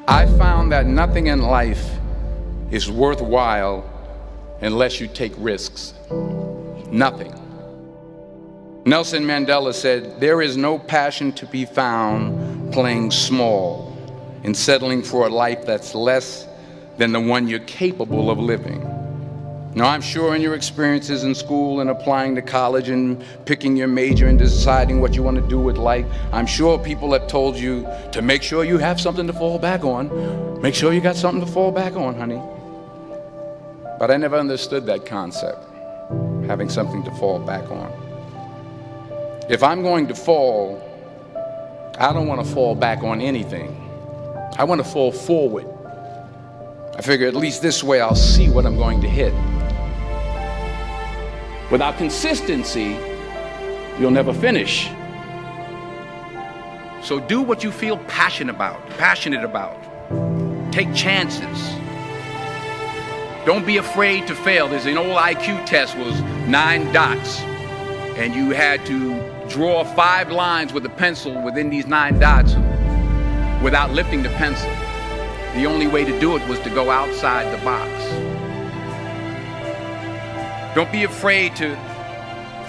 I found that nothing in life is worthwhile unless you take risks. Nothing. Nelson Mandela said, "There is no passion to be found playing small and settling for a life that's less than the one you're capable of living." Now, I'm sure in your experiences in school and applying to college and picking your major and deciding what you want to do with life, I'm sure people have told you to make sure you have something to fall back on. Make sure you got something to fall back on, honey. But I never understood that concept, having something to fall back on. If I'm going to fall, I don't want to fall back on anything. I want to fall forward. I figure at least this way I'll see what I'm going to hit. Without consistency, you'll never finish. So do what you feel passionate about. Take chances. Don't be afraid to fail. There's an old IQ test, was 9 dots, and you had to draw 5 lines with a pencil within these 9 dots without lifting the pencil. The only way to do it was to go outside the box. Don't be afraid to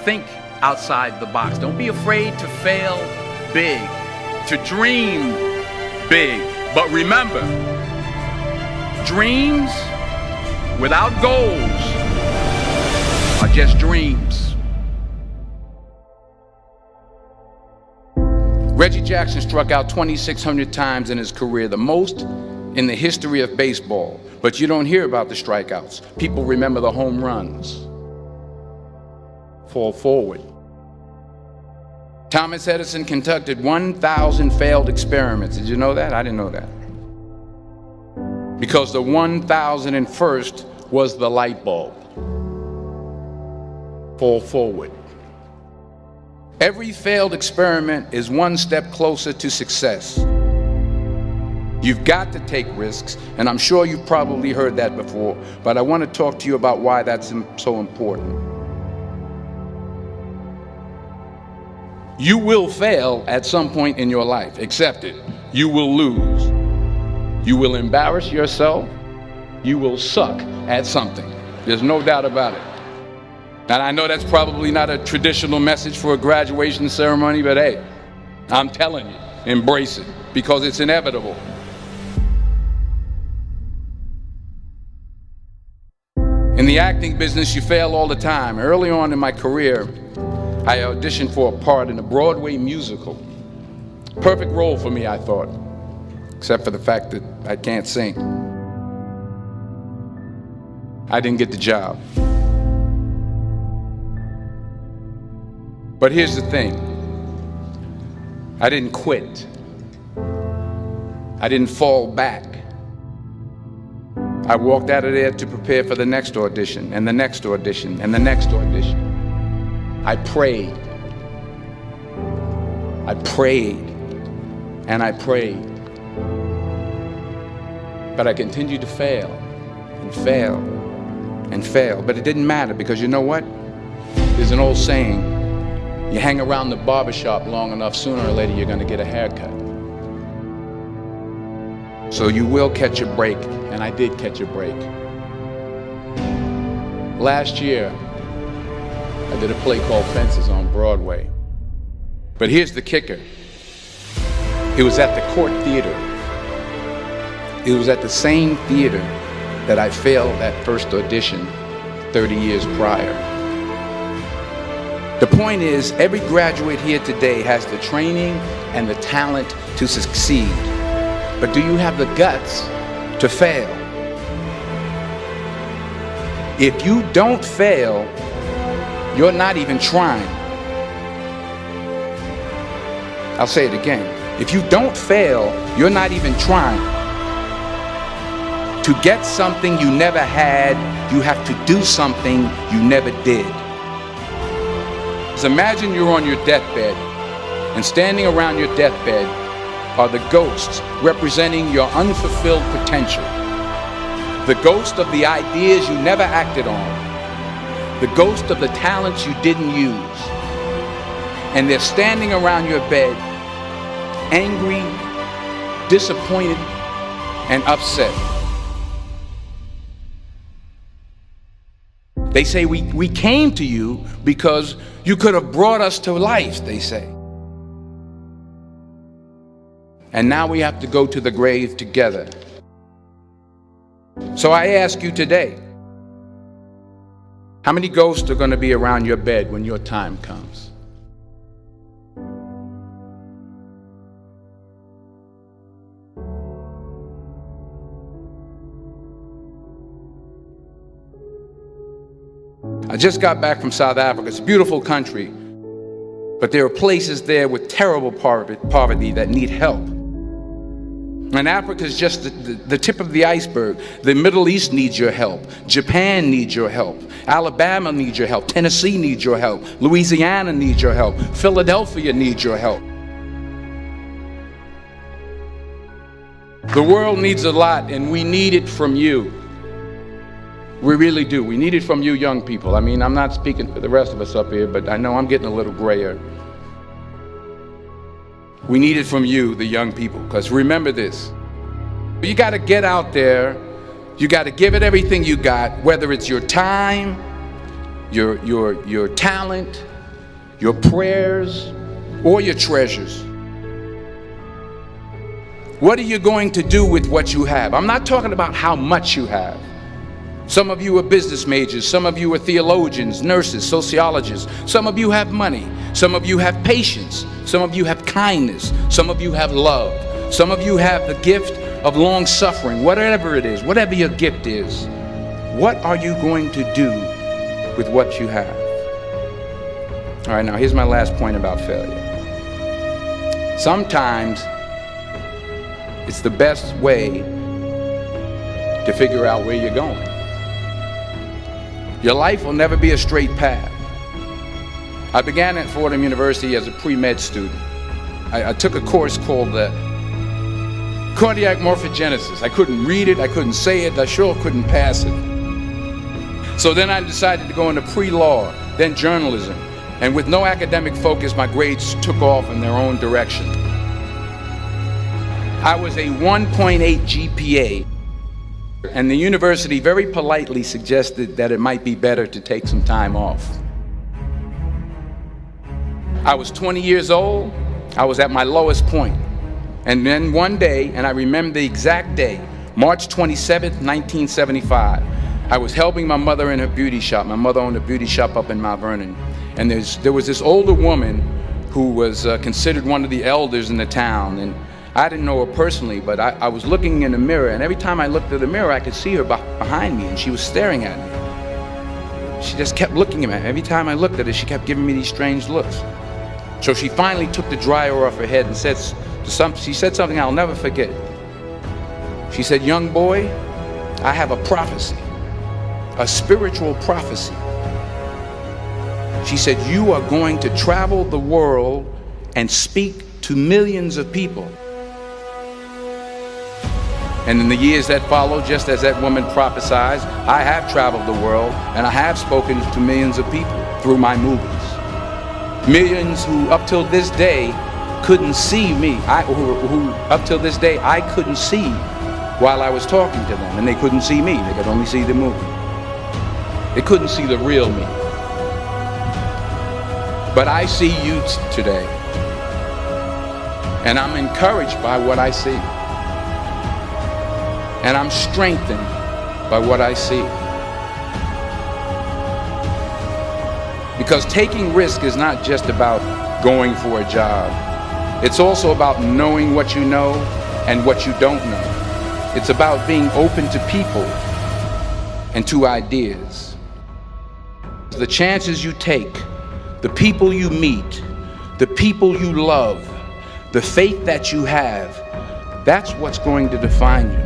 think outside the box. Don't be afraid to fail big, to dream big. But remember, dreams without goals are just dreams. Reggie Jackson struck out 2,600 times in his career, the most in the history of baseball. But you don't hear about the strikeouts. People remember the home runs. Fall forward. Thomas Edison conducted 1,000 failed experiments. Did you know that? I didn't know that. Because the 1,001st was the light bulb. Fall forward. Every failed experiment is one step closer to success. You've got to take risks, and I'm sure you've probably heard that before, but I want to talk to you about why that's so important. You will fail at some point in your life. Accept it. You will lose. You will embarrass yourself. You will suck at something. There's no doubt about it. And I know that's probably not a traditional message for a graduation ceremony, but hey, I'm telling you, embrace it, because it's inevitable. In the acting business, you fail all the time. Early on in my career, I auditioned for a part in a Broadway musical. Perfect role for me, I thought, except for the fact that I can't sing. I didn't get the job. But here's the thing. I didn't quit. I didn't fall back. I walked out of there to prepare for the next audition, and the next audition, and the next audition. I prayed. I prayed. And I prayed. But I continued to fail, and fail, and fail. But it didn't matter, because you know what? There's an old saying, you hang around the barbershop long enough, sooner or later you're going to get a haircut. So you will catch a break, and I did catch a break. Last year, I did a play called Fences on Broadway. But here's the kicker. It was at the Court Theater. It was at the same theater that I failed that first audition 30 years prior. The point is, every graduate here today has the training and the talent to succeed. But do you have the guts to fail? If you don't fail, you're not even trying. I'll say it again. If you don't fail, you're not even trying. To get something you never had, you have to do something you never did. So imagine you're on your deathbed, and standing around your deathbed are the ghosts representing your unfulfilled potential. The ghost of the ideas you never acted on. The ghost of the talents you didn't use. And they're standing around your bed, angry, disappointed, and upset. They say we came to you because you could have brought us to life, they say. And now we have to go to the grave together. So I ask you today, how many ghosts are going to be around your bed when your time comes? I just got back from South Africa. It's a beautiful country, but there are places there with terrible poverty that need help. And Africa is just the tip of the iceberg. The Middle East needs your help. Japan needs your help. Alabama needs your help. Tennessee needs your help. Louisiana needs your help. Philadelphia needs your help. The world needs a lot, and we need it from you. We really do. We need it from you young people. I mean, I'm not speaking for the rest of us up here, but I know I'm getting a little grayer. We need it from you, the young people, because remember this. You got to get out there. You got to give it everything you got, whether it's your time, your talent, your prayers, or your treasures. What are you going to do with what you have? I'm not talking about how much you have. Some of you are business majors, some of you are theologians, nurses, sociologists. Some of you have money, some of you have patience, some of you have kindness, some of you have love, some of you have the gift of long suffering. Whatever it is, whatever your gift is, what are you going to do with what you have? All right, now here's my last point about failure. Sometimes it's the best way to figure out where you're going. Your life will never be a straight path. I began at Fordham University as a pre-med student. I took a course called cardiac morphogenesis. I couldn't read it, I couldn't say it, I sure couldn't pass it. So then I decided to go into pre-law, then journalism. And with no academic focus, my grades took off in their own direction. I was a 1.8 GPA. And the university very politely suggested that it might be better to take some time off. I was 20 years old. I was at my lowest point. And then one day, and I remember the exact day, March 27th, 1975, I was helping my mother in her beauty shop. My mother owned a beauty shop up in Mount Vernon. And there was this older woman who was considered one of the elders in the town. And I didn't know her personally, but I was looking in the mirror, and every time I looked at the mirror, I could see her behind me, and she was staring at me. She just kept looking at me. Every time I looked at her, she kept giving me these strange looks. So she finally took the dryer off her head and she said something I'll never forget. She said, "Young boy, I have a prophecy, a spiritual prophecy." She said, "You are going to travel the world and speak to millions of people." And in the years that followed, just as that woman prophesied, I have traveled the world and I have spoken to millions of people through my movies. Millions who up till this day couldn't see me, who up till this day I couldn't see while I was talking to them, and they couldn't see me, they could only see the movie. They couldn't see the real me. But I see you today, and I'm encouraged by what I see. And I'm strengthened by what I see. Because taking risk is not just about going for a job. It's also about knowing what you know and what you don't know. It's about being open to people and to ideas. The chances you take, the people you meet, the people you love, the faith that you have, that's what's going to define you.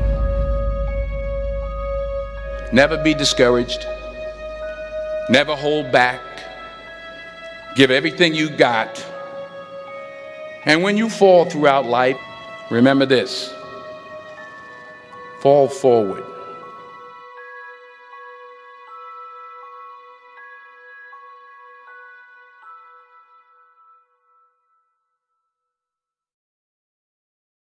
Never be discouraged. Never hold back. Give everything you got. And when you fall throughout life, remember this: fall forward.